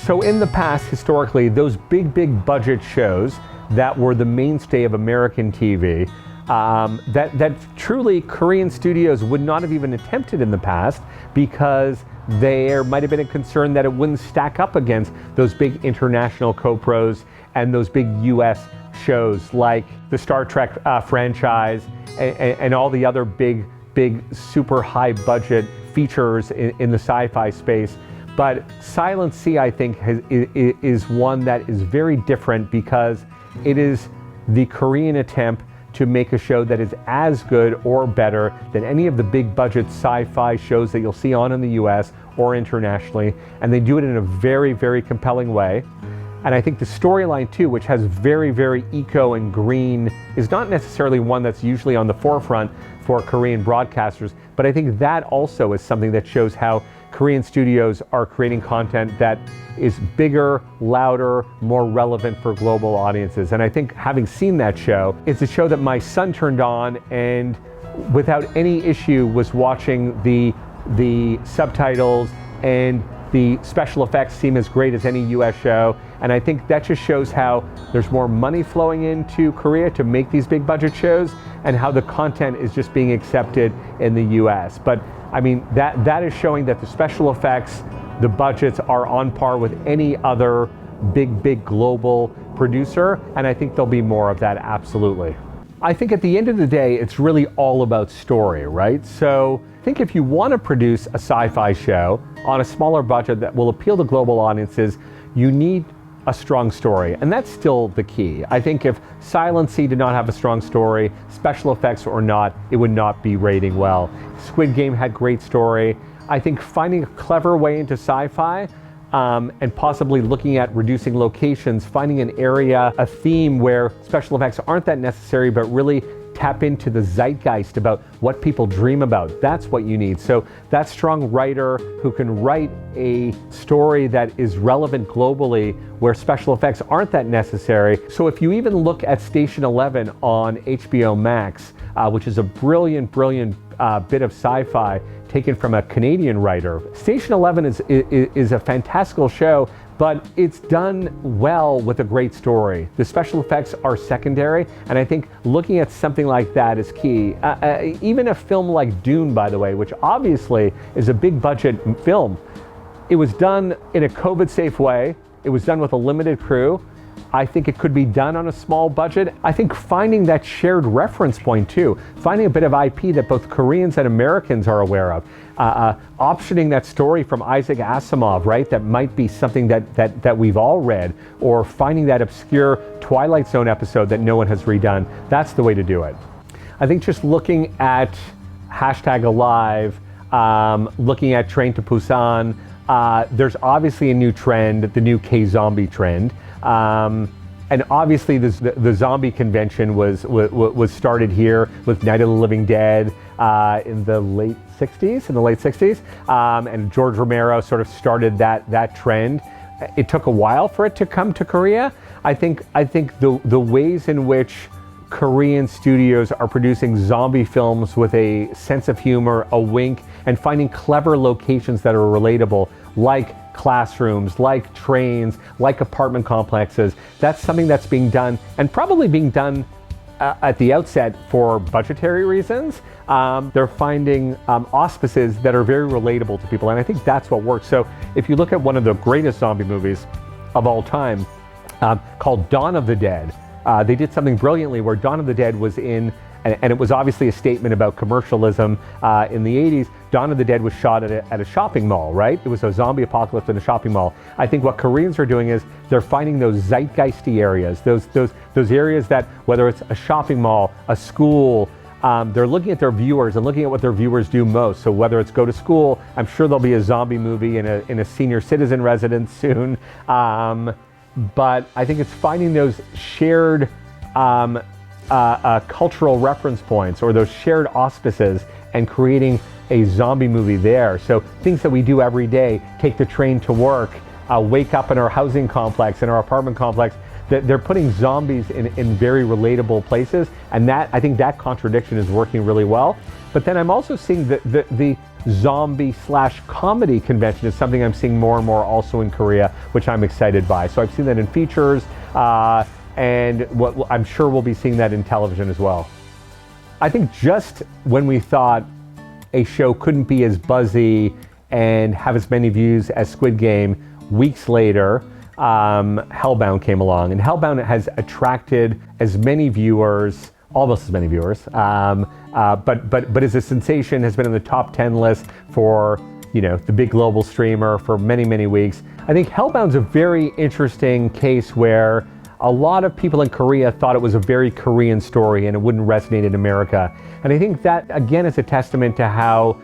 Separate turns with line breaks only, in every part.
So in the past, historically, those big budget shows that were the mainstay of American TV, that truly Korean studios would not have even attempted in the past because there might have been a concern that it wouldn't stack up against those big international co-pros and those big US shows like the Star Trek franchise and all the other big super high budget features in the sci-fi space. But Silent Sea, I think, is one that is very different because it is the Korean attempt to make a show that is as good or better than any of the big budget sci-fi shows that you'll see on in the US or internationally. And they do it in a very compelling way. And I think the storyline too, which has very eco and green, is not necessarily one that's usually on the forefront for Korean broadcasters, but I think that also is something that shows how Korean studios are creating content that is bigger, louder, more relevant for global audiences. And I think having seen that show, it's a show that my son turned on and without any issue was watching the subtitles, and the special effects seem as great as any US show. And I think that just shows how there's more money flowing into Korea to make these big budget shows and how the content is just being accepted in the US. But I mean, that is showing that the special effects, the budgets are on par with any other big global producer. And I think there'll be more of that, absolutely. I think at the end of the day, it's really all about story, right? So I think if you want to produce a sci-fi show on a smaller budget that will appeal to global audiences, you need a strong story, and that's still the key. I think if Silent Sea did not have a strong story, special effects or not, it would not be rating well. Squid Game had great story. I think finding a clever way into sci-fi and possibly looking at reducing locations, finding an area, a theme where special effects aren't that necessary, but really tap into the zeitgeist about what people dream about. That's what you need. So that strong writer who can write a story that is relevant globally where special effects aren't that necessary. So if you even look at Station 11 on HBO Max, which is a brilliant bit of sci-fi taken from a Canadian writer. Station 11 is a fantastical show, but it's done well with a great story. The special effects are secondary, and I think looking at something like that is key. Even a film like Dune, by the way, which obviously is a big budget film, it was done in a COVID-safe way. It was done with a limited crew. I think it could be done on a small budget. I think finding that shared reference point too, finding a bit of IP that both Koreans and Americans are aware of, optioning that story from Isaac Asimov, right? That might be something that we've all read, or finding that obscure Twilight Zone episode that no one has redone. That's the way to do it. I think just looking at #Alive, looking at Train to Busan, there's obviously a new trend, the new K-zombie trend. And obviously the zombie convention was started here with Night of the Living Dead in the late 60s. And George Romero sort of started that trend. It took a while for it to come to Korea. I think the ways in which Korean studios are producing zombie films with a sense of humor, a wink, and finding clever locations that are relatable, like classrooms, like trains, like apartment complexes. That's something that's being done, and probably being done at the outset for budgetary reasons. They're finding auspices that are very relatable to people, and I think that's what works. So if you look at one of the greatest zombie movies of all time, called Dawn of the Dead, they did something brilliantly where Dawn of the Dead was in, and it was obviously a statement about commercialism in the 80s. Dawn of the Dead was shot at a shopping mall, right? It was a zombie apocalypse in a shopping mall. I think what Koreans are doing is they're finding those zeitgeisty areas, those areas that, whether it's a shopping mall, a school, they're looking at their viewers and looking at what their viewers do most. So whether it's go to school, I'm sure there'll be a zombie movie in a senior citizen residence soon. But I think it's finding those shared cultural reference points or those shared auspices and creating a zombie movie there. So things that we do every day, take the train to work, wake up in our housing complex, in our apartment complex, they're putting zombies in very relatable places. And that, I think that contradiction is working really well. But then I'm also seeing the zombie/comedy convention is something I'm seeing more and more also in Korea, which I'm excited by. So I've seen that in features, and I'm sure we'll be seeing that in television as well. I think just when we thought a show couldn't be as buzzy and have as many views as Squid Game, weeks later, Hellbound came along, and Hellbound has attracted as many viewers, almost as many viewers, but is a sensation, has been in the top 10 list for, you know, the big global streamer for many, many weeks. I think Hellbound's a very interesting case where a lot of people in Korea thought it was a very Korean story and it wouldn't resonate in America. And I think that, again, is a testament to how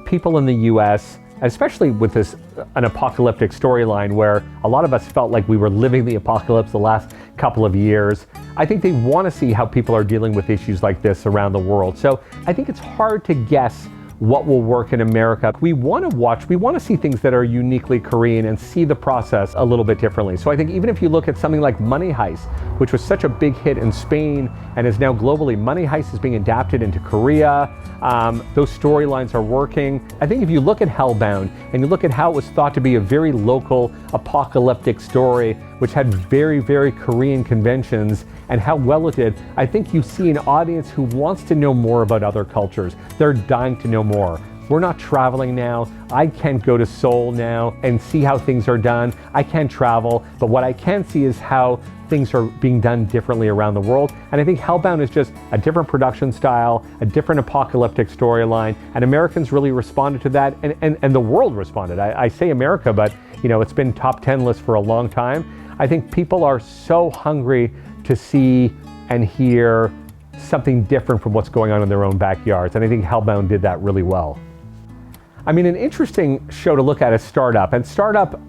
people in the US, especially with an apocalyptic storyline where a lot of us felt like we were living the apocalypse the last couple of years, I think they want to see how people are dealing with issues like this around the world. So I think it's hard to guess what will work in America. We want to see things that are uniquely Korean and see the process a little bit differently. So I think even if you look at something like Money Heist, which was such a big hit in Spain and is now globally, Money Heist is being adapted into Korea. Those storylines are working. I think if you look at Hellbound and you look at how it was thought to be a very local apocalyptic story, which had very, very Korean conventions, and how well it did, I think you see an audience who wants to know more about other cultures. They're dying to know more. We're not traveling now. I can't go to Seoul now and see how things are done. I can't travel, but what I can see is how things are being done differently around the world. And I think Hellbound is just a different production style, a different apocalyptic storyline, and Americans really responded to that, and the world responded. I say America, but you know, it's been top 10 list for a long time. I think people are so hungry to see and hear something different from what's going on in their own backyards, and I think Hellbound did that really well. I mean, an interesting show to look at is Startup. And Startup,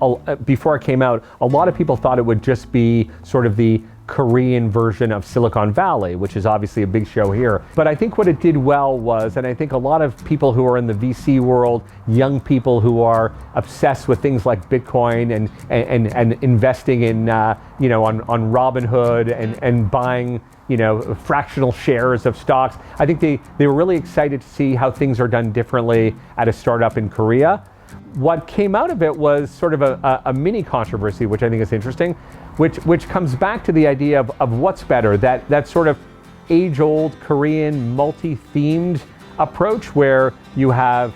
before it came out, a lot of people thought it would just be sort of the Korean version of Silicon Valley, which is obviously a big show here. But I think what it did well was, and I think a lot of people who are in the VC world, young people who are obsessed with things like Bitcoin and investing in, you know, on Robinhood and buying, you know, fractional shares of stocks. I think they were really excited to see how things are done differently at a startup in Korea. What came out of it was sort of a mini controversy, which I think is interesting, which comes back to the idea of what's better, that sort of age-old Korean multi-themed approach where you have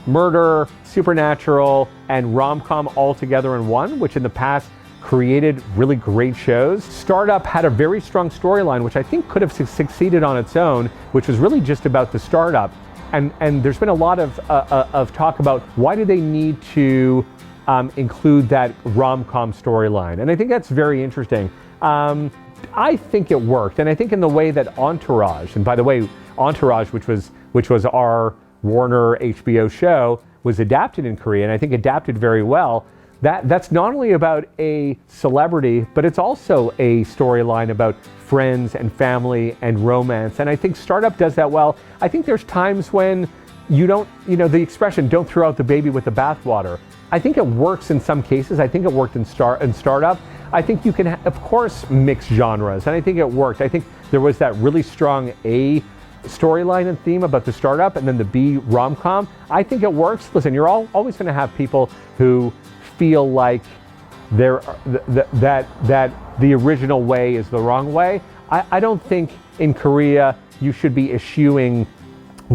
murder, supernatural, and rom-com all together in one, which in the past created really great shows. Startup had a very strong storyline, which I think could have succeeded on its own, which was really just about the startup. And there's been a lot of talk about why do they need to include that rom-com storyline. And I think that's very interesting. I think it worked. And I think in the way that Entourage, and by the way, Entourage, which was our Warner HBO show, was adapted in Korea, and I think adapted very well. That's not only about a celebrity, but it's also a storyline about friends and family and romance. And I think Startup does that well. I think there's times when you don't, you know, the expression, don't throw out the baby with the bathwater. I think it works in some cases. I think it worked in Startup. I think you can, of course, mix genres, and I think it worked. I think there was that really strong A storyline and theme about the startup, and then the B rom-com. I think it works. Listen, you're always going to have people who feel like that the original way is the wrong way. I don't think in Korea you should be eschewing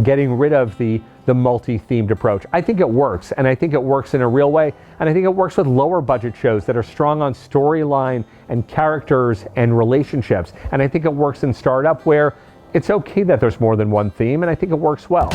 getting rid of the multi-themed approach. I think it works, and I think it works in a real way, and I think it works with lower budget shows that are strong on storyline and characters and relationships. And I think it works in Startup where it's okay that there's more than one theme, and I think it works well.